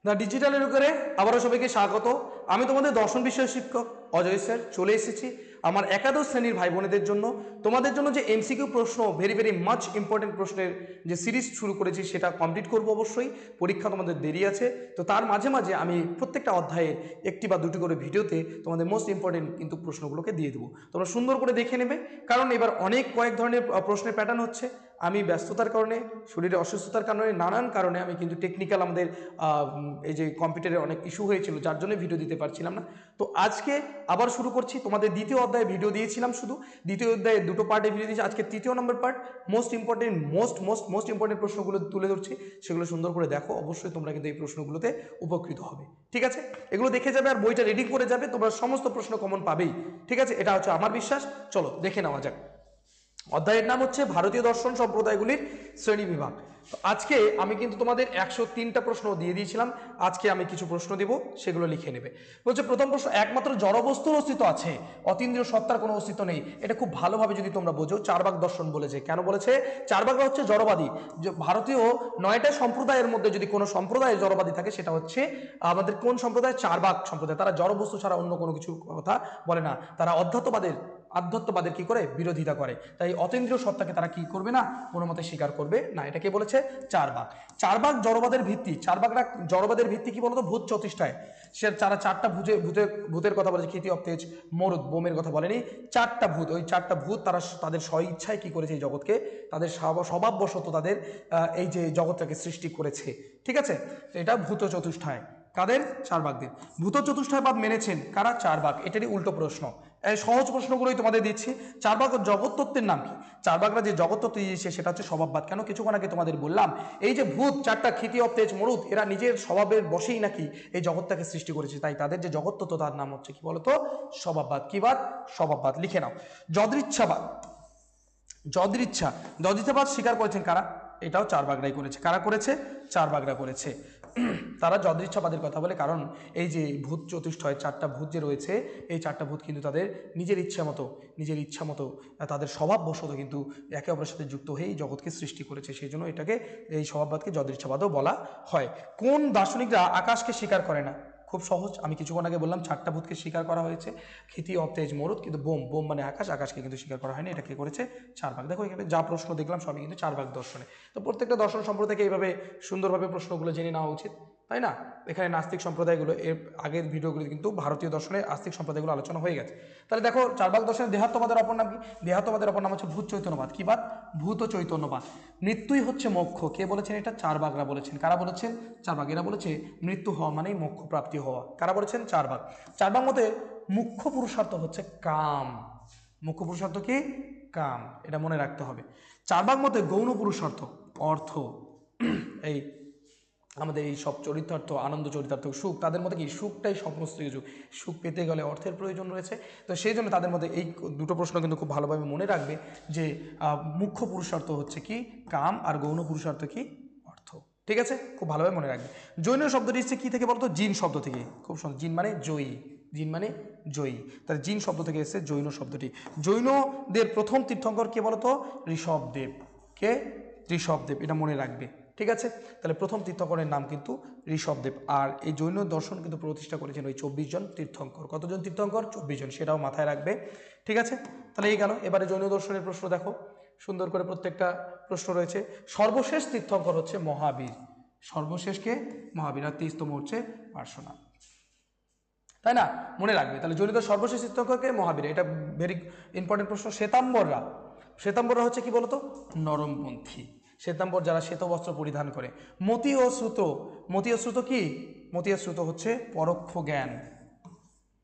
The digital এডুকেরে আবারও সবাইকে স্বাগত। আমি তোমাদের দর্শন বিষয়ের শিক্ষক অজয় স্যার চলে এসেছি আমার একাদশ শ্রেণীর ভাই বোনেদের জন্য, তোমাদের জন্য যে এমসিকিউ প্রশ্ন, ভেরি ভেরি মাচ ইম্পর্টেন্ট প্রশ্নের যে সিরিজ শুরু করেছি সেটা কমপ্লিট করব। অবশ্যই পরীক্ষা তোমাদের দেরি আছে, তো তার মাঝে মাঝে আমি প্রত্যেকটা অধ্যায়ের একটি বা দুটি করে ভিডিওতে তোমাদের মোস্ট ইম্পর্টেন্ট কিন্তু প্রশ্নগুলোকে দিয়ে দেবো। তোমরা সুন্দর করে দেখে নেবে, কারণ এবার অনেক কয়েক ধরনের প্রশ্নের প্যাটার্ন হচ্ছে। আমি ব্যস্ততার কারণে, শরীরে অসুস্থতার কারণে, নানান কারণে আমি কিন্তু টেকনিক্যাল আমাদের এই যে কম্পিউটারে অনেক ইস্যু হয়েছিল, যার জন্য ভিডিও দিতে পারছিলাম না। তো আজকে আবার শুরু করছি। তোমাদের দ্বিতীয় অধ্যায়ে ভিডিও দিয়েছিলাম, শুধু দ্বিতীয় অধ্যায়ে দুটো পার্টে ভিডিও দিয়েছি। আজকে তৃতীয় নম্বর পার্ট, মোস্ট ইম্পর্টেন্ট প্রশ্নগুলো তুলে ধরছি, সেগুলো সুন্দর করে দেখো। অবশ্যই তোমরা কিন্তু এই প্রশ্নগুলোতে উপকৃত হবে, ঠিক আছে? এগুলো দেখে যাবে আর বইটা রিডিং করে যাবে, তোমরা সমস্ত প্রশ্ন কমন পাবেই, ঠিক আছে? এটা হচ্ছে আমার বিশ্বাস। চলো দেখে নেওয়া যাক। অধ্যায়ের নাম হচ্ছে ভারতীয় দর্শন সম্প্রদায়গুলির শ্রেণী বিভাগ। তো আজকে আমি কিন্তু তোমাদের 103টা প্রশ্ন দিয়ে দিয়েছিলাম, আজকে আমি কিছু প্রশ্ন দেব, সেগুলো লিখে নেবে। বলছে প্রথম প্রশ্ন, একমাত্র জড়বস্তুর অস্তিত্ব আছে, অতীন্দ্রিয় সত্তার কোনো অস্তিত্ব নেই। এটা খুব ভালোভাবে যদি তোমরা বোঝো, চারবাক দর্শন বলেছে। কেন বলেছে? চারবাকরা হচ্ছে জড়বাদী। যে ভারতীয় 9টা সম্প্রদায়ের মধ্যে যদি কোনো সম্প্রদায় জড়বাদী থাকে, সেটা হচ্ছে আমাদের কোন সম্প্রদায়? চারবাক সম্প্রদায়। তারা জড়বস্তু ছাড়া অন্য কোনো কিছু কথা বলে না। তারা আধ্যাত্মবাদের কি করে? বিরোধিতা করে। তাই অতীন্দ্রিয় সত্তাকে তারা কি করবে না? কোনো মতে স্বীকার করবে না। এটাকে বলেছে চারবাক। চারবাক জড়বাদের ভিত্তি। চারবাকরা জড়বাদের ভিত্তি কি বলতো? ভূত চতুষ্টায়। সে তারা চারটা ভূতের কথা বলেছে। খিতি, অবতেজ, মরুদ, বোমের কথা বলেনি। চারটা ভূত, ওই চারটা ভূত তারা তাদের স্বইচ্ছায় কি করেছে? এই জগৎকে, তাদের স্বভাববশত তাদের এই যে জগৎটাকে সৃষ্টি করেছে, ঠিক আছে? এটা ভূত চতুষ্টায়। কাদের? চারবাকদের। ভূত চতুষ্টায়বাদ মেনেছেন কারা? চারবাক। এটারই উল্টো প্রশ্ন। এই সহজ প্রশ্নগুলোই তোমাদের দিচ্ছি। চারবাক জগৎ তত্ত্বের নাম কি? চারবাকরা যে জগৎ তত্ত্ব দিয়েছে সেটা হচ্ছে স্বভাববাদ। কেন? কিছুক্ষণ আগে তোমাদের বললাম, এই যে ভূত চারটা, খিতি, অবতেজ, মরুদ, এরা নিজের স্বভাবের বশেই নাকি এই জগৎটাকে সৃষ্টি করেছে। তাই তাদের যে জগৎ তত্ত্ব, তার নাম হচ্ছে কি বলতো? স্বভাববাদ। কি বাদ? স্বভাববাদ। লিখে নাও। যদৃচ্ছাবাদ। যদৃচ্ছাবাদ স্বীকার করেছেন কারা? এটাও চারবাকরাই করেছে। কারা করেছে? চারবাকরা করেছে। তারা যদৃচ্ছাবাদের কথা বলে, কারণ এই যে ভূত চতুষ্টয়, চারটা ভূত যে রয়েছে, এই চারটা ভূত কিন্তু তাদের নিজের ইচ্ছা মতো তাদের স্বভাববশত কিন্তু একে অপরের সাথে যুক্ত হয়ে এই জগৎকে সৃষ্টি করেছে। সেই জন্য এটাকে, এই স্বভাববাদকে যদৃচ্ছাবাদও বলা হয়। কোন দার্শনিকরা আকাশকে স্বীকার করে না? খুব সহজ। আমি কিছুক্ষণ আগে বললাম চারটা ভূতকে স্বীকার করা হয়েছে, খিতি, অবতেজ, মরুদ, কিন্তু বোম মানে আকাশকে কিন্তু স্বীকার করা হয়নি। এটা কে করেছে? চারবাক। দেখো এখানে যা প্রশ্ন দেখলাম সবই কিন্তু চারবাক দর্শনে। তো প্রত্যেকটা দর্শন সম্প্রদায়কে এইভাবে সুন্দরভাবে প্রশ্নগুলো জেনে নেওয়া উচিত, তাই না? এখানে নাস্তিক সম্প্রদায়গুলো, এর আগের ভিডিওগুলো কিন্তু ভারতীয় দর্শনের আস্তিক সম্প্রদায়গুলো আলোচনা হয়ে গেছে। তাহলে দেখো চারবাক দর্শনের দেহাত্মবাদের অপর নাম কি? দেহাত্মবাদের অপর নাম হচ্ছে ভূত চৈতন্যবাদ। কি বাদ? ভূত চৈতন্যবাদ। মৃত্যুই হচ্ছে মোক্ষ। কে বলেছেন এটা? চারবাকরা বলেছেন। কারা বলেছেন? চারবাক। এরা বলেছে মৃত্যু হওয়া মানেই মোক্ষ প্রাপ্তি হওয়া। কারা বলেছেন? চারবাক। চারবাক মতে মুখ্য পুরুষার্থ হচ্ছে কাম। মুখ্য পুরুষার্থ কি? কাম। এটা মনে রাখতে হবে। চারবাক মতে গৌণ পুরুষার্থ অর্থ। এই আমাদের এই সব চরিতার্থ, আনন্দ, চরিতার্থ, সুখ, তাদের মধ্যে কি? সুখটাই সমস্ত কিছু। সুখ পেতে গেলে অর্থের প্রয়োজন রয়েছে। তো সেই জন্য তাদের মধ্যে এই দুটো প্রশ্ন কিন্তু খুব ভালোভাবে মনে রাখবে, যে মুখ্য পুরুষার্থ হচ্ছে কি? কাম। আর গৌণ পুরুষার্থ কি? অর্থ। ঠিক আছে, খুব ভালোভাবে মনে রাখবে। জৈন শব্দটি এসছে কি থেকে বলতো? জিন শব্দ থেকে। খুব সুন্দর। জিন মানে জয়ী। জিন মানে জয়ী। তাহলে জিন শব্দ থেকে এসেছে জৈন শব্দটি। জৈনদের প্রথম তীর্থঙ্কর কে বলতো? ঋষভদেব। কে? ঋষভদেব। এটা মনে রাখবে, ঠিক আছে? তাহলে প্রথম তীর্থঙ্করের নাম কিন্তু ঋষভদেব। আর এই জৈন দর্শন কিন্তু প্রতিষ্ঠা করেছেন ওই 24 জন তীর্থঙ্কর। কতজন তীর্থঙ্কর? 24 জন। সেটাও মাথায় রাখবে, ঠিক আছে? তাহলে এই গেল। এবারে জৈন দর্শনের প্রশ্ন দেখো সুন্দর করে, প্রত্যেকটা প্রশ্ন রয়েছে। সর্বশেষ তীর্থঙ্কর হচ্ছে মহাবীর। সর্বশেষকে মহাবীর। আর 23তম হচ্ছে পার্শ্বনাথ, তাই না? মনে রাখবে। তাহলে জৈনদের সর্বশেষ তীর্থঙ্করকে? মহাবীর। এটা ভেরি ইম্পর্টেন্ট প্রশ্ন। শ্বেতাম্বররা হচ্ছে কি বলতো? নরমপন্থী। শ্বেতাম্বর যারা শ্বেত বস্ত্র পরিধান করে। মতি ও শ্রুত কি? মতি ও শ্রুত হচ্ছে পরোক্ষ জ্ঞান,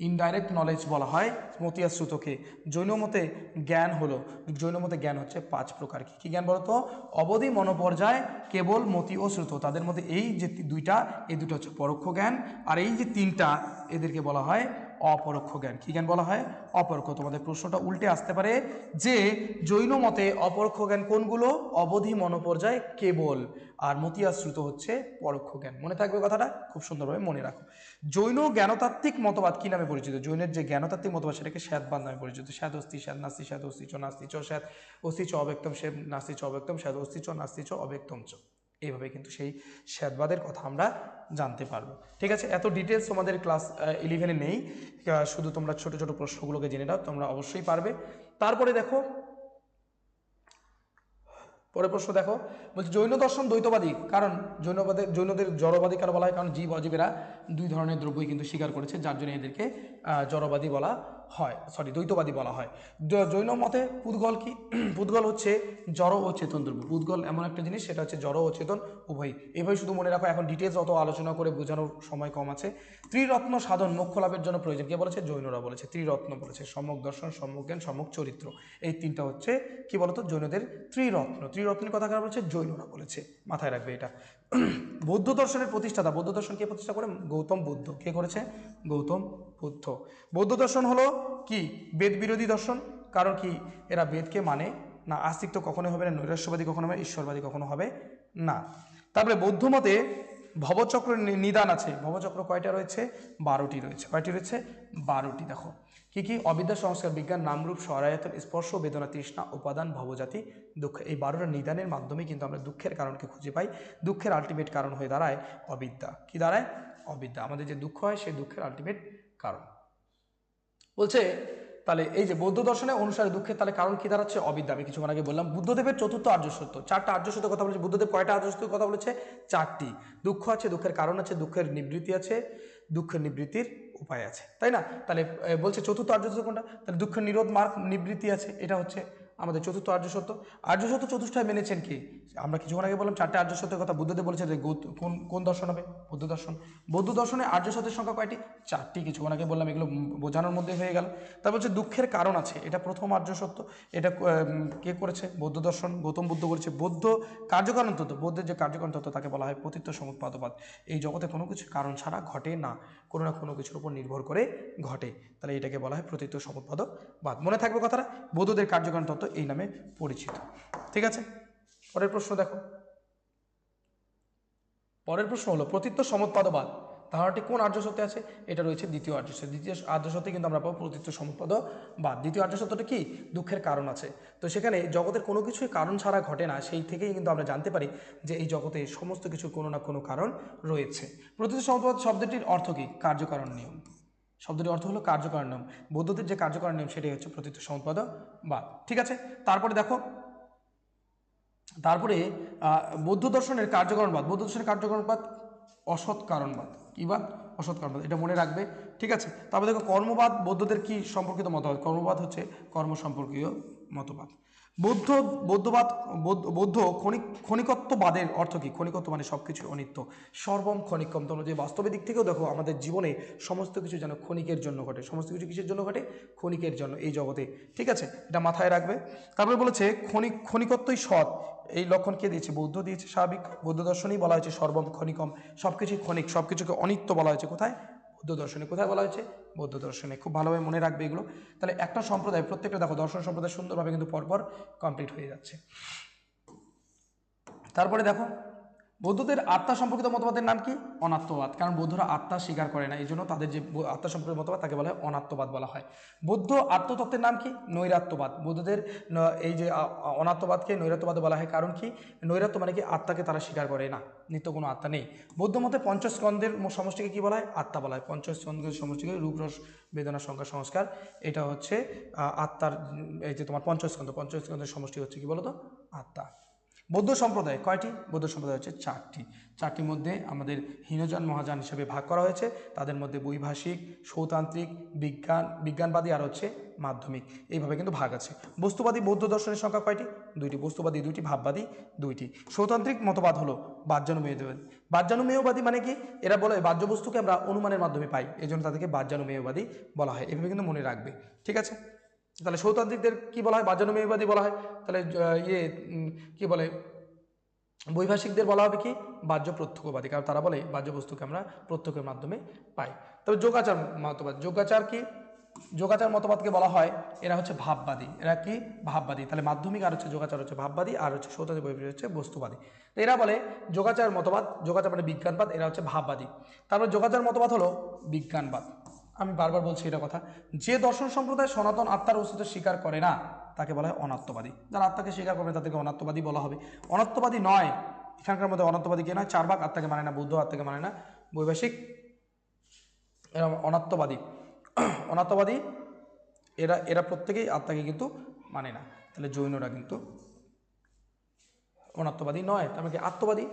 ইনডাইরেক্ট নলেজ বলা হয় মতি আর শ্রুতকে। জৈন মতে জ্ঞান হচ্ছে 5 প্রকার। কি জ্ঞান বলতো? অবধি, মনোপর্যায়, কেবল, মতি ও শ্রুত। তাদের মধ্যে এই যে দুইটা, এই দুটো হচ্ছে পরোক্ষ জ্ঞান। আর এই যে তিনটা, এদেরকে বলা হয় অপরোক্ষ জ্ঞান। কি জ্ঞান বলা হয়? অপরোক্ষ। তোমাদের প্রশ্নটা উল্টে আসতে পারে, যে জৈন মতে অপরোক্ষ জ্ঞান কোনগুলো? অবধি, মনোপর্যায়, কেবল। আর মতি আর শ্রুত হচ্ছে পরোক্ষ জ্ঞান। মনে থাকবে কথাটা, খুব সুন্দরভাবে মনে রাখো। জৈন জ্ঞানতাত্ত্বিক মতবাদ কি নামে পরিচিত? জৈনের যে জ্ঞানতাত্ত্বিক মতবাদ সেটাকে শ্বেতবাদ নামে পরিচিত। শ্বেত অস্তি, শ্বেত নাস্তি, শ্বেত অস্তি চ নাস্তি চ, শ্বেত অস্তি চ অব্যক্তম, শ্বেত নাস্তি চ অব্যক্তম, শ্বেত অস্তি চ নাস্তি চ অব্যক্তম চ। এইভাবে কিন্তু সেই শ্বেতবাদের কথা আমরা জানতে পারবো। ঠিক আছে, এত ডিটেলস তোমাদের ক্লাস 11-এ নেই, শুধু তোমরা ছোট ছোট প্রশ্নগুলোকে জেনে নাও, তোমরা অবশ্যই পারবে। তারপরে দেখো পরের প্রশ্ন দেখো, বলছে জৈন দর্শন দ্বৈতবাদী, কারণ জৈনদের জড়বাদী কারণ বলা হয় কারণ জীব অজীবেরা দুই ধরনের দ্রব্যই কিন্তু স্বীকার করেছে, যার জন্য এদেরকে জড়বাদী বলা হয়, দ্বৈতবাদী বলা হয়। জৈন মতে পুদ্গল কি? পুদ্গল হচ্ছে জড় ও চেতন দ্রব্য। পুদ্গল এমন একটা জিনিস, সেটা হচ্ছে জড় ও চেতন উভয়ই। এইভাবে শুধু মনে রাখো, এখন ডিটেলস অত আলোচনা করে বোঝানোর সময় কম আছে। ত্রিরত্ন সাধন মোক্ষ লাভের জন্য প্রয়োজন, কে বলেছে? জৈনরা বলেছে। ত্রিরত্ন বলেছে, সম্যক দর্শন, সম্যক জ্ঞান, সম্যক চরিত্র, এই তিনটা হচ্ছে কি বলতো জৈনদের ত্রিরত্ন। ত্রিরত্নের কথা কারা বলেছে? জৈনরা বলেছে, মাথায় রাখবে এটা। বৌদ্ধ দর্শনের প্রতিষ্ঠাতা, বৌদ্ধ দর্শন কে প্রতিষ্ঠা করে? গৌতম বুদ্ধ। কে করেছে? গৌতম বুদ্ধ। বৌদ্ধ দর্শন হলো কি? বেদ বিরোধী দর্শন। কারণ কি? এরা বেদকে মানে না, আস্তিক তো কখনোই হবে না, নৈরাশ্যবাদী কখনো হবে, ঈশ্বরবাদী কখনো হবে না। তারপরে বৌদ্ধ মতে ভবচক্র নিদান আছে। ভবচক্র কয়টা রয়েছে? 12টি রয়েছে। কয়টি রয়েছে? 12টি। দেখো কি কি? অবিদ্যা, সংস্কার, বিজ্ঞান, নামরূপ, স্বরায়তন, স্পর্শ, বেদনা, তৃষ্ণা, উপাদান, ভবজাতি, দুঃখ। এই 12টা নিদানের মাধ্যমে কিন্তু আমরা দুঃখের কারণকে খুঁজে পাই। দুঃখের আলটিমেট কারণ হয়ে দাঁড়ায় অবিদ্যা। কি দাঁড়ায়? অবিদ্যা। আমাদের যে দুঃখ হয় সেই দুঃখের আলটিমেট কারণ। বলছে তাহলে এই যে বৌদ্ধ দর্শনে অনুসারে দুঃখের তাহলে কারণ কি দাঁড়াচ্ছে? অবিদ্যা। আমি কিছুক্ষণ আগে বললাম। বুদ্ধদেবের চতুর্থ আর্য সত্য, 4টা আর্য সত্যের কথা বলেছে। বুদ্ধদেব কয়টা আর্য সত্যের কথা বলেছে? 4টি। দুঃখ আছে, দুঃখের কারণ আছে, দুঃখের নিবৃত্তি আছে, দুঃখের নিবৃত্তির উপায় আছে, তাই না? তাহলে বলছে চতুর্থ আর্য সত্য কোনটা? তাহলে দুঃখের নিরোধ মার্গ নিবৃত্তি আছে, এটা হচ্ছে আমাদের চতুর্থ আর্য সত্য। আর্য সত্য চতুষ্টায় মেনেছেন কি? আমরা কিছুক্ষণ আগে বললাম 4টে আর্য সত্যের কথা। বুদ্ধদেব বলেছে যে কোন কোন দর্শন হবে? বৌদ্ধ দর্শন। বৌদ্ধ দর্শনে আর্য সত্যের সংখ্যা কয়টি? 4টি। কিছুক্ষণ আগে বললাম, এগুলো বোঝানোর মধ্যে হয়ে গেল। তারপর হচ্ছে দুঃখের কারণ আছে, এটা প্রথম আর্য সত্য। এটা কে করেছে? বৌদ্ধ দর্শন, গৌতম বুদ্ধ করেছে। বৌদ্ধ কার্যকারণ তত্ত্ব, বৌদ্ধের যে কার্যকারণ তত্ত্ব তাকে বলা হয় পতিত্ব সমুৎপাদবাদ। এই জগতে কোনো কিছু কারণ ছাড়া ঘটে না, কোনো না কোনো কিছুর উপর নির্ভর করে ঘটে, তাহলে এটাকে বলা হয় পতিত্ব সমুৎপাদবাদ। মনে থাকবে কথাটা, বৌদ্ধদের কার্যকারণ তত্ত্ব এই নামে পরিচিত। ঠিক আছে, পরের প্রশ্ন দেখো। পরের প্রশ্ন হলো পতিত্ব সমুৎপাদবাদ ধারণাটি কোন আর্য সত্যে আছে? এটা রয়েছে দ্বিতীয় আর্য সত্য। দ্বিতীয় আর্য সত্যে কিন্তু আমরা পাবো পতিত্ব সমুৎপাদবাদ। দ্বিতীয় আর্য সত্যটা কি? দুঃখের কারণ আছে। তো সেখানে জগতের কোনো কিছুই কারণ ছাড়া ঘটে না, সেই থেকেই কিন্তু আমরা জানতে পারি যে এই জগতে সমস্ত কিছুর কোনো না কোনো কারণ রয়েছে। পতিত্ব সমুৎপাদ শব্দটির অর্থ কি? কার্যকারণ নিয়ম। শব্দটির অর্থ হলো কার্যকারণ নিয়ম। বৌদ্ধদের যে কার্যকারণ নিয়ম সেটাই হচ্ছে পতিত্ব সমুৎপাদবাদ। ঠিক আছে, তারপরে দেখো, তারপরে বৌদ্ধ দর্শনের কার্যকরণবাদ। বৌদ্ধ দর্শনের কার্যকরণবাদ অসৎ কারণবাদ। কি বাদ? অসৎ কারণবাদ, এটা মনে রাখবে। ঠিক আছে, তারপরে দেখো কর্মবাদ। বৌদ্ধদের কি সম্পর্কিত মতবাদ? কর্মবাদ হচ্ছে কর্ম সম্পর্কীয় মতবাদ। বৌদ্ধবাদ বৌদ্ধ ক্ষণিকত্ববাদের অর্থ কি? ক্ষণিকত্ব মানে সব কিছু অনিত্য, সর্বম ক্ষণিকম। তোমরা যে বাস্তবিক দিক থেকেও দেখো, আমাদের জীবনে সমস্ত কিছু যেন ক্ষণিকের জন্য ঘটে। সমস্ত কিছু কিসের জন্য ঘটে? ক্ষণিকের জন্য, এই জগতে। ঠিক আছে, এটা মাথায় রাখবে। তারপরে বলেছে ক্ষণিকত্বই সৎ, এই লক্ষণ কে দিয়েছে? বৌদ্ধ দিয়েছে। স্বাভাবিক, বৌদ্ধ দর্শনেই বলা হয়েছে সর্বম ক্ষণিকম, সব কিছুই ক্ষণিক, সব কিছুকে অনিত্য বলা হয়েছে। কোথায়? বৌদ্ধ দর্শনে। কোথায় বলা হয়েছে? বৌদ্ধ দর্শনে। খুব ভালোভাবে মনে রাখবে এগুলো। তাহলে একটা সম্প্রদায়, প্রত্যেকটা দেখো দর্শন সম্প্রদায় সুন্দরভাবে কিন্তু পরপর কমপ্লিট হয়ে যাচ্ছে। তারপরে দেখো বৌদ্ধদের আত্মা সম্পর্কিত মতবাদের নাম কি? অনাত্মবাদ। কারণ বৌদ্ধরা আত্মা স্বীকার করে না, এই জন্য তাদের যে আত্মা সম্পর্কিত মতবাদ তাকে বলা হয় অনাত্মবাদ বলা হয়। বৌদ্ধ আত্মতত্ত্বের নাম কি? নৈরাত্যবাদ। বৌদ্ধদের এই যে অনাত্মবাদকে নৈরাত্যবাদ বলা হয়। কারণ কি? নৈরাত্য মানে কি? আত্মাকে তারা স্বীকার করে না, নিত্য কোনো আত্মা নেই। বৌদ্ধ মতে পঞ্চস্কন্ধের সমষ্টিকে কি বলা হয়? আত্মা বলা হয়। পঞ্চস্কন্ধের সমষ্টিকে রূপ, রস, বেদনা, সংখ্যা, সংস্কার, এটা হচ্ছে আত্মার, এই যে তোমার পঞ্চস্কন্ধ, পঞ্চস্কন্ধের সমষ্টি হচ্ছে কি বলতো? আত্মা। বৌদ্ধ সম্প্রদায় কয়টি? বৌদ্ধ সম্প্রদায় হচ্ছে 4টি। 4টির মধ্যে আমাদের হীনযান মহাযান হিসেবে ভাগ করা হয়েছে। তাদের মধ্যে বৈভাষিক, সৌতান্ত্রিক, বিজ্ঞানবাদী আর হচ্ছে মাধ্যমিক, এইভাবে কিন্তু ভাগ আছে। বস্তুবাদী বৌদ্ধ দর্শনের সংখ্যা কয়টি? 2টি। বস্তুবাদী 2টি, ভাববাদী 2টি। সৌতান্ত্রিক মতবাদ হলো বাহ্যানুমেয়বাদী। বাহ্যানুমেয়বাদী মানে কি? এরা বলে বাহ্য বস্তুকে আমরা অনুমানের মাধ্যমে পাই, এই জন্য তাদেরকে বাহ্যানুমেয়বাদী বলা হয়। এভাবে কিন্তু মনে রাখবে। ঠিক আছে, তাহলে সৌতান্ত্রিকদের কি বলা হয়? বাহ্যানুমেয়বাদী বলা হয়। তাহলে কি বলে, বৈভাষিকদের বলা হবে কি? বাহ্য প্রত্যক্ষবাদী, কারণ তারা বলে বাহ্য বস্তুকে আমরা প্রত্যক্ষের মাধ্যমে পাই। তবে যোগাচার মতবাদ, যোগাচার কি? যোগাচার মতবাদকে বলা হয়, এরা হচ্ছে ভাববাদী। এরা কি? ভাববাদী। তাহলে মাধ্যমিক আর হচ্ছে যোগাচার হচ্ছে ভাববাদী, আর হচ্ছে সৌতান্ত্রিক বৈভাষিক হচ্ছে বস্তুবাদী। তো এরা বলে যোগাচার মতবাদ, যোগাচার মানে বিজ্ঞানবাদ, এরা হচ্ছে ভাববাদী। তারপর যোগাচার মতবাদ হলো বিজ্ঞানবাদ। আমি বারবার বলছি এটা কথা, যে দর্শন সম্প্রদায় সনাতন আত্মার অস্তিত্ব স্বীকার করে না তাকে বলা হয় অনাত্মবাদী। যারা আত্মাকে স্বীকার করবে তাদেরকে অনাত্মবাদী বলা হবে। অনাত্মবাদী নয় এখানকার মধ্যে অনন্তবাদী কে নয়, 4 ভাগ আত্মাকে মানে না, বুদ্ধ আত্মাকে মানে না, বৈভাষিক এরা অনাত্মবাদী অনাত্মবাদী এরা এরা প্রত্যেকেই আত্মাকে কিন্তু মানে না। তাহলে জৈনরা কিন্তু অনাত্মবাদী নয়, তার মানে কি আত্মবাদী,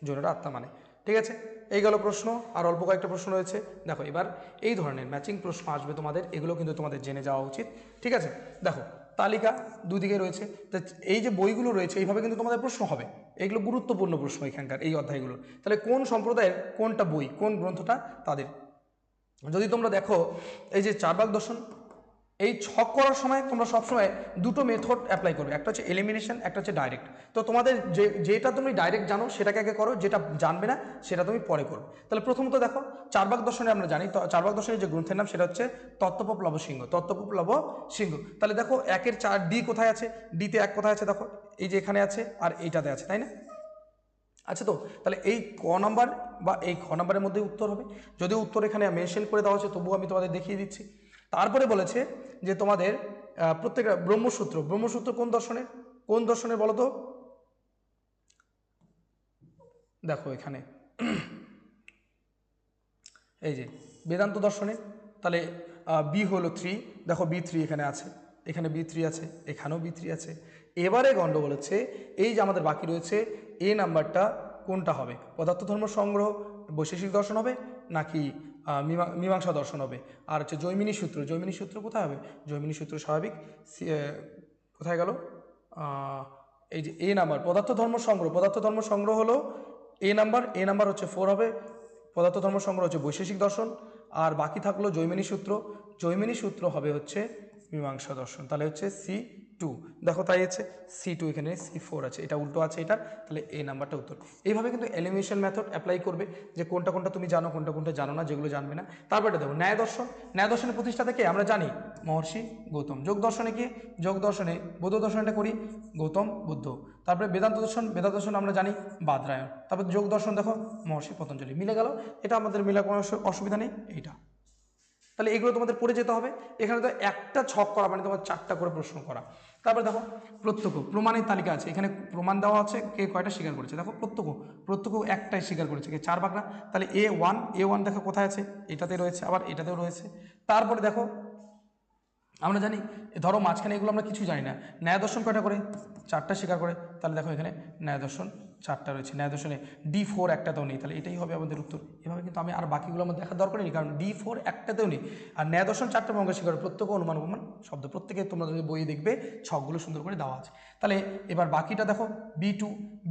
জৈনরা আত্মা মানে। ঠিক আছে, এই গেল প্রশ্ন, আর অল্প কয়েকটা প্রশ্ন রয়েছে। দেখো এবার এই ধরনের ম্যাচিং প্রশ্ন আসবে তোমাদের, এগুলো কিন্তু তোমাদের জেনে যাওয়া উচিত। ঠিক আছে, দেখো তালিকা দুদিকে রয়েছে, তো এই যে বইগুলো রয়েছে এইভাবে কিন্তু তোমাদের প্রশ্ন হবে, এগুলো গুরুত্বপূর্ণ প্রশ্ন এখানকার এই অধ্যায়গুলো। তাহলে কোন সম্প্রদায়ের কোনটা বই, কোন গ্রন্থটা তাদের, যদি তোমরা দেখো এই যে 4 ভাগ দর্শন, এই ছক করার সময় তোমরা সবসময় দুটো মেথড অ্যাপ্লাই করবে, একটা হচ্ছে এলিমিনেশন, একটা হচ্ছে ডাইরেক্ট। তো তোমাদের যেটা তুমি ডাইরেক্ট জানো সেটাকে আগে করো, যেটা জানবে না সেটা তুমি পরে করো। তাহলে প্রথমত দেখো 4 ভাগ দর্শনে আমরা জানি, 4 ভাগ দর্শনের যে গ্রন্থের নাম সেটা হচ্ছে তত্ত্বপ্লব সিংহ, তত্ত্বপ্লব সিংহ। তাহলে দেখো 1-এর 4 ডি কোথায় আছে, ডিতে 1 কোথায় আছে, দেখো এই যে এখানে আছে আর এইটাতে আছে, তাই না? আচ্ছা, তো তাহলে এই ক নাম্বার বা এই খ নাম্বারের মধ্যে উত্তর হবে। যদি উত্তর এখানে মেনশন করে দেওয়া হচ্ছে তবুও আমি তোমাদের দেখিয়ে দিচ্ছি। তারপরে বলেছে যে তোমাদের প্রত্যেকটা ব্রহ্মসূত্র, ব্রহ্মসূত্র কোন দর্শনের বলো তো? দেখো এখানে এই যে বেদান্ত দর্শনে, তাহলে বি হলো 3, দেখো B3 এখানে আছে, এখানে B3 আছে, এখানেও B3 আছে। এবারে গণ্ডগোল হচ্ছে এই যে আমাদের বাকি রয়েছে এ নাম্বারটা কোনটা হবে, পদার্থ ধর্ম সংগ্রহ বৈশেষিক দর্শন হবে নাকি মীমাংসা দর্শন হবে? আর হচ্ছে জৈমিনী সূত্র, জৈমিনী সূত্র কোথায় হবে? জৈমিনী সূত্র স্বাভাবিক কোথায় গেল, এই যে এ নাম্বার পদার্থ ধর্ম সংগ্রহ, পদার্থ ধর্ম সংগ্রহ হলো এ নাম্বার হচ্ছে 4 হবে, পদার্থ ধর্ম সংগ্রহ হচ্ছে বৈশেষিক দর্শন, আর বাকি থাকলো জৈমিনী সূত্র, জৈমিনী সূত্র হবে হচ্ছে মীমাংসা দর্শন, তাহলে হচ্ছে C2। দেখো তাই আছে C2, এখানে C4 আছে, এটা উল্টো আছে এটার, তাহলে এই নাম্বারটা উত্তর। এইভাবে কিন্তু এলিমিনেশন মেথড অ্যাপ্লাই করবে, যে কোনটা কোনটা তুমি জানো, কোনটা কোনটা জানো না, যেগুলো জানবে না। তারপরে দেখো ন্যায় দর্শন, ন্যায় দর্শনের প্রতিষ্ঠাতা কে আমরা জানি, মহর্ষি গৌতম। যোগ দর্শনে কি, যোগ দর্শনে বৌদ্ধ দর্শনটা করি গৌতম বুদ্ধ। তারপরে বেদান্ত দর্শন, বেদান্ত দর্শন আমরা জানি বাদরায়ণ। তারপর যোগ দর্শন দেখো মহর্ষি পতঞ্জলি। মিলে গেল, এটা আমাদের মিলা কোনো অসুবিধা নেই এইটা। তাহলে এগুলো তোমাদের পড়ে যেতে হবে। এখানে তো একটা ছক করা মানে তোমার 4টা করে প্রশ্ন করা। তারপরে দেখো প্রত্যক্ষ প্রমাণের তালিকা আছে, এখানে প্রমাণ দেওয়া আছে, কে কয়টা স্বীকার করেছে। দেখো প্রত্যক্ষ একটাই স্বীকার করেছে, কে 4 ভাগরা। তাহলে A1 দেখো কোথায় আছে, এটাতে রয়েছে, আবার এটাতেও রয়েছে। তারপরে দেখো আমরা জানি, ধরো মাঝখানে এগুলো আমরা কিছু জানি না, ন্যায় দর্শন কয়টা করে, 4টা স্বীকার করে। তাহলে দেখো এখানে ন্যায় দর্শন 4টা রয়েছে, ন্যায় দর্শনে D4 একটাতেও নেই, তাহলে এটাই হবে আমাদের উত্তর। এভাবে কিন্তু আমি আর বাকিগুলো আমার দেখার দরকার নেই, কারণ D4 একটাতেও নেই। আর ন্যায় দর্শন 4টা অঙ্গ স্বীকার, প্রত্যেক অনুমান শব্দ, প্রত্যেকে তোমরা যদি বই দেখবে ছকগুলো সুন্দর করে দেওয়া আছে। তাহলে এবার বাকিটা দেখো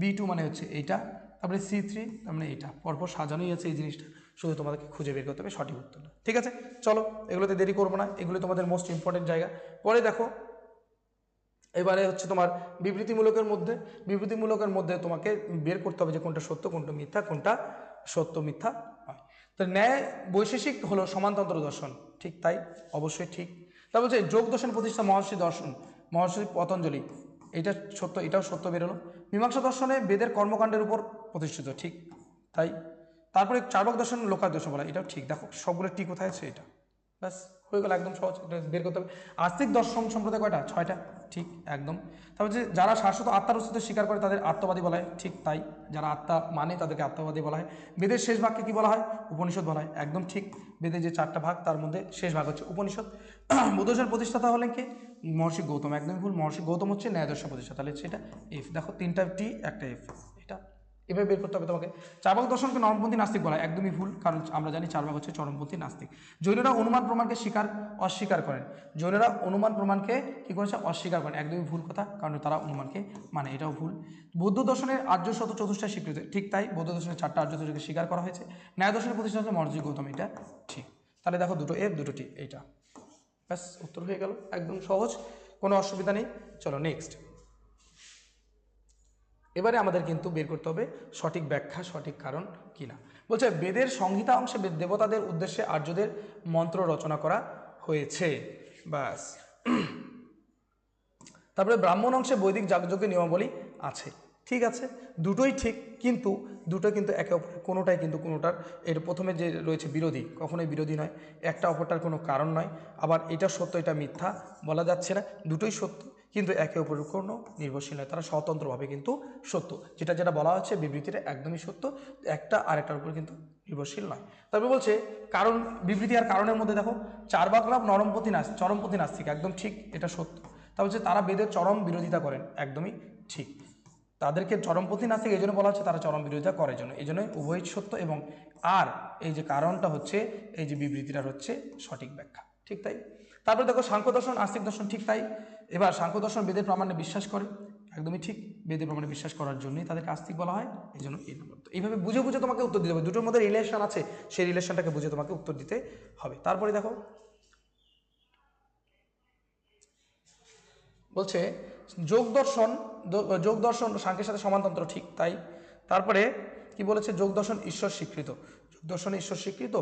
B2 মানে হচ্ছে এইটা, তারপরে C3 তার মানে এইটা, পরপর সাজানোই আছে এই জিনিসটা, শুধু তোমাদেরকে খুঁজে বের করতে হবে সঠিক উত্তরটা। ঠিক আছে, চলো এগুলোতে দেরি করবো না, এগুলো তোমাদের মোস্ট ইম্পর্টেন্ট জায়গা। পরে দেখো এবারে হচ্ছে তোমার বিবৃতিমূলকের মধ্যে তোমাকে বের করতে হবে যে কোনটা সত্য, কোনটা মিথ্যা, কোনটা সত্য মিথ্যা হয়। তো ন্যায় বৈশেষিক হলো সমানতন্ত্র দর্শন, ঠিক তাই, অবশ্যই ঠিক। তা বলছে যোগ দর্শন প্রতিষ্ঠা মহর্ষি দর্শন, মহর্ষি পতঞ্জলি, এটা সত্য, এটাও সত্য বেরোলো। মীমাংসা দর্শনে বেদের কর্মকাণ্ডের উপর প্রতিষ্ঠিত, ঠিক তাই। তারপরে 4 ভাগ দর্শন লোকায়ত দর্শন বলা, এটাও ঠিক। দেখো সবগুলো ঠিক কোথায় আছে, এটা ব্যাস হয়ে গেল, একদম সহজ, এটা বের করতে হবে। আস্তিক দর্শন সম্প্রদায় কয়টা, 6টা, ঠিক একদম। তারপর যে যারা শাশ্বত আত্মার অস্তিত্ব স্বীকার করে তাদের আত্মবাদী বলা হয়, ঠিক তাই, যারা আত্মা মানে তাদেরকে আত্মবাদী বলা হয়। বেদের শেষ ভাগকে কি বলা হয়, উপনিষদ বলা হয়, একদম ঠিক। বেদের যে 4টা ভাগ তার মধ্যে শেষ ভাগ হচ্ছে উপনিষদ। বুদ্ধের প্রতিষ্ঠাতা হলেন কি, মহর্ষি গৌতম, একদমই ভুল, মহর্ষি গৌতম হচ্ছে ন্যায় দর্শন প্রতিষ্ঠাতা, তাহলে সেটা এফ। দেখো 3টা টি একটা এফ, এটা এভাবে বের করতে হবে তোমাকে। 4 ভাগ দর্শনকে নরমপন্থী নাস্তিক বলা হয়, একদমই ভুল, কারণ আমরা জানি 4 ভাগ হচ্ছে চরমপন্থী নাস্তিক। জৈনরা অনুমান প্রমাণকে অস্বীকার করেন, জৈনরা অনুমান প্রমাণকে কি করেছে, অস্বীকার করেন, একদমই ভুল কথা, কারণ তারা অনুমানকে মানে, এটাও ভুল। বৌদ্ধ দর্শনের আর্য শত চতুষ্টা স্বীকৃত, ঠিক তাই, বৌদ্ধ দর্শনের 4টা আর্য চতুর্থকে স্বীকার করা হয়েছে। ন্যায় দর্শনের প্রতিষ্ঠা হচ্ছে মহর্ষি গৌতম, এটা ঠিক। তাহলে দেখো দুটো এফ দুটো টি, এইটা ব্যাস উত্তর হয়ে গেল, একদম সহজ, কোনো অসুবিধা নেই। চলো নেক্সট। এবারে আমাদের কিন্তু বের করতে হবে সঠিক ব্যাখ্যা, সঠিক কারণ কিনা। বলছে বেদের সংহিতা অংশে দেবতাদের উদ্দেশ্যে আর্যদের মন্ত্র রচনা করা হয়েছে, ব্যাস। তারপরে ব্রাহ্মণ অংশে বৈদিক যাগযজ্ঞের নিয়মাবলী আছে, ঠিক আছে, দুটোই ঠিক, কিন্তু দুটো কিন্তু একে অপরের কোনোটাই কিন্তু কোনোটার এর প্রথমে যে রয়েছে বিরোধী, কখনোই বিরোধী নয়, একটা অপরটার কোনো কারণ নয়। আবার এটা সত্য এটা মিথ্যা বলা যাচ্ছে না, দুটোই সত্য, কিন্তু একে অপরের কোনো নির্ভরশীল নয়, তারা স্বতন্ত্রভাবে কিন্তু সত্য। যেটা যেটা বলা হচ্ছে বিবৃতিটা একদমই সত্য, একটা আরেকটার উপর কিন্তু নির্ভরশীল নয়। তারপরে বলছে কারণ, বিবৃতি আর কারণের মধ্যে দেখো, চার্বাকরা চরমপন্থী নাস্তিক, একদম ঠিক, এটা সত্য। তা হচ্ছে তারা বেদের চরম বিরোধিতা করেন, একদমই ঠিক। তাদেরকে চরমপন্থী নাস্তিক এই জন্য বলা হচ্ছে তারা চরম বিরোধিতা করে জন্য, এই জন্য উভয় সত্য। এবং আর এই যে কারণটা হচ্ছে, এই যে বিবৃতিটার হচ্ছে সঠিক ব্যাখ্যা, ঠিক তাই। তারপরে দেখো সাংখ্য দর্শন আস্তিক দর্শন, ঠিক তাই। এবার সাংখ্য দর্শন বেদের প্রামাণ্যে বিশ্বাস করে, একদমই ঠিক, বেদের প্রমাণে বিশ্বাস করার জন্যই তাদেরকে আস্তিক বলা হয়, এই জন্য এই নম্বর। তো এইভাবে বুঝে বুঝে তোমাকে উত্তর দিতে হবে, দুটোর মধ্যে রিলেশন আছে, সেই রিলেশনটাকে বুঝে তোমাকে উত্তর দিতে হবে। তারপরে দেখো বলছে যোগ দর্শন সাংখ্যের সাথে সমানতন্ত্র, ঠিক তাই। তারপরে কি বলেছে, যোগ দর্শন ঈশ্বর স্বীকৃত, যোগ দর্শনে ঈশ্বর স্বীকৃত।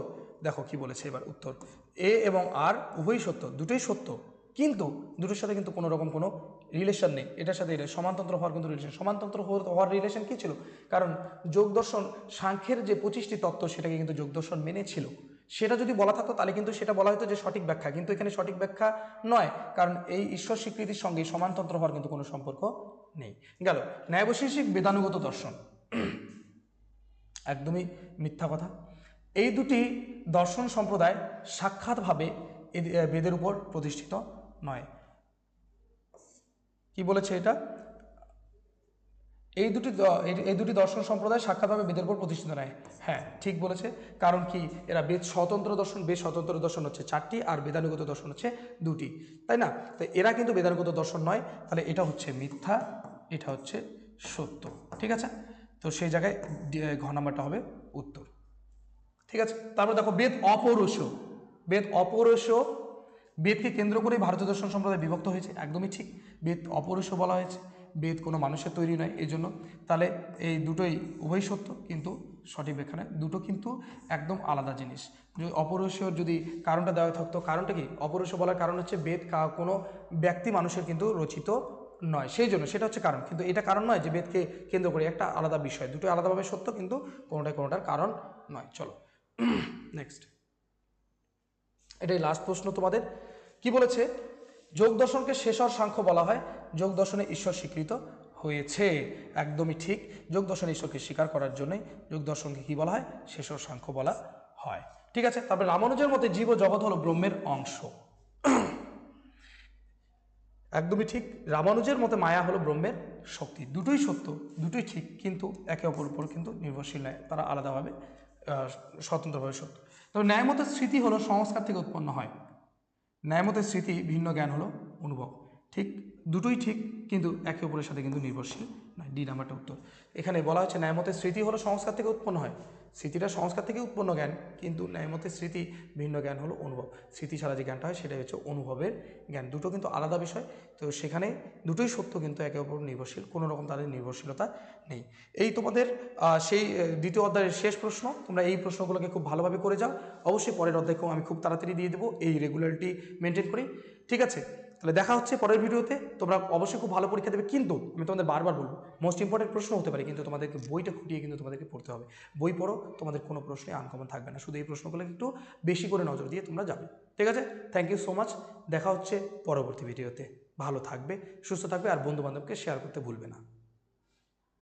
দেখো কি বলেছে এবার উত্তর, এ এবং আর উভয়ই সত্য, দুটোই সত্য, কিন্তু দুটোর সাথে কিন্তু কোনো রকম কোনো রিলেশন নেই, এটার সাথে এটা সমানতন্ত্র হওয়ার কিন্তু রিলেশন, সমানতন্ত্র হওয়ার রিলেশন কী ছিল, কারণ যোগ দর্শন সাংখ্যের যে 25টি তত্ত্ব সেটাকে কিন্তু যোগ দর্শন মেনেছিল, সেটা যদি বলা থাকতো তাহলে কিন্তু সেটা বলা হতো যে সঠিক ব্যাখ্যা, কিন্তু এখানে সঠিক ব্যাখ্যা নয়, কারণ এই ঈশ্বর স্বীকৃতির সঙ্গে সমানতন্ত্র হওয়ার কিন্তু কোনো সম্পর্ক নেই। গেল ন্যায়বৈশেষিক বেদানুগত দর্শন, একদমই মিথ্যা কথা। এই দুটি দর্শন সম্প্রদায় সাক্ষাৎভাবে বেদের উপর প্রতিষ্ঠিত নয়। কি বলেছে এটা, এই দুটি দর্শন সম্প্রদায় সাক্ষাৎভাবে বেদের উপর প্রতিষ্ঠিত নয়। হ্যাঁ ঠিক বলেছে, কারণ কি এরা বেদ স্বতন্ত্র দর্শন হচ্ছে 4টি, আর বেদানুগত দর্শন হচ্ছে 2টি, তাই না। তো এরা কিন্তু বেদানুগত দর্শন নয়, তাহলে এটা হচ্ছে মিথ্যা, এটা হচ্ছে সত্য, ঠিক আছে। তো সেই জায়গায় ঘ নাম্বারটা হবে উত্তর, ঠিক আছে। তারপর দেখো বেদ অপৌরুষ, বেদকে কেন্দ্র করেই ভারতীয় দর্শন সম্প্রদায় বিভক্ত হয়েছে, একদমই ঠিক, বেদ অপৌরুষ বলা হয়েছে, বেদ কোনো মানুষের তৈরি নয় এই জন্য। তাহলে এই দুটোই উভয় সত্য, কিন্তু সঠিক ব্যাখ্যা নয়, দুটো কিন্তু একদম আলাদা জিনিস। যদি অপৌরুষের যদি কারণটা দেওয়া থাকতো, কারণটা কি, অপৌরুষ বলার কারণ হচ্ছে বেদ কোনো ব্যক্তি মানুষের কিন্তু রচিত নয়, সেই জন্য সেটা হচ্ছে কারণ, কিন্তু এটা কারণ নয় যে বেদকে কেন্দ্র করে, একটা আলাদা বিষয়, দুটো আলাদাভাবে সত্য, কিন্তু কোনোটার কারণ নয়। চলো নেক্সট, এটাই লাস্ট প্রশ্ন তোমাদের। কি বলেছে, যোগ দর্শনকে শেষর সাংখ্য বলা হয়, যোগ দর্শনে ঈশ্বর স্বীকৃত হয়েছে, একদমই ঠিক, যোগ দর্শনে ঈশ্বরকে স্বীকার করার জন্যই যোগ দর্শনকে কি বলা হয়, শেষর সাংখ্য বলা হয়, ঠিক আছে। তারপরে রামানুজের মতে জীব ও জগৎ হলো ব্রহ্মের অংশ, একদমই ঠিক, রামানুজের মতে মায়া হলো ব্রহ্মের শক্তি, দুটোই সত্য, দুটোই ঠিক, কিন্তু একে অপরের উপর কিন্তু নির্ভরশীল নয়, তারা আলাদাভাবে স্বতন্ত্রভাবে সত্য। তবে ন্যায়মতের স্মৃতি হলো সংস্কার থেকে উৎপন্ন হয়, ন্যায়মতের স্মৃতি ভিন্ন জ্ঞান হলো অনুভব, ঠিক, দুটোই ঠিক, কিন্তু একে অপরের সাথে কিন্তু নির্ভরশীল নয়, ডি নাম্বারটা উত্তর। এখানে বলা হচ্ছে ন্যায়মতের স্মৃতি হলো সংস্কার থেকে উৎপন্ন হয়, স্মৃতিটা সংস্কার থেকে উৎপন্ন জ্ঞান, কিন্তু ন্যায়মতের স্মৃতি ভিন্ন জ্ঞান হলো অনুভব, স্মৃতি ছাড়া যে জ্ঞানটা হয় সেটাই হচ্ছে অনুভবের জ্ঞান, দুটো কিন্তু আলাদা বিষয়। তো সেখানে দুটোই সত্য, কিন্তু একে অপর নির্ভরশীল, কোনো রকম তাদের নির্ভরশীলতা নেই। এই তোমাদের সেই দ্বিতীয় অধ্যায়ের শেষ প্রশ্ন, তোমরা এই প্রশ্নগুলোকে খুব ভালোভাবে করে যাও, অবশ্যই পরের অধ্যায়কেও আমি খুব তাড়াতাড়ি দিয়ে দেবো, এই রেগুলারিটি মেনটেন করি, ঠিক আছে। তাহলে দেখা হচ্ছে পরের ভিডিওতে, তোমরা অবশ্যই খুব ভালো পরীক্ষা দেবে, কিন্তু আমি তোমাদের বারবার বলবো মোস্ট ইম্পর্টেন্ট প্রশ্ন হতে পারে, কিন্তু তোমাদেরকে বইটা খুঁটিয়ে কিন্তু তোমাদেরকে পড়তে হবে, বই পড়ো, তোমাদের কোনো প্রশ্নে আনকমন থাকবে না, শুধু এই প্রশ্নগুলো একটু বেশি করে নজর দিয়ে তোমরা যাবে, ঠিক আছে। থ্যাংক ইউ সো মাচ, দেখা হচ্ছে পরবর্তী ভিডিওতে, ভালো থাকবে, সুস্থ থাকবে, আর বন্ধু বান্ধবকে শেয়ার করতে ভুলবে না।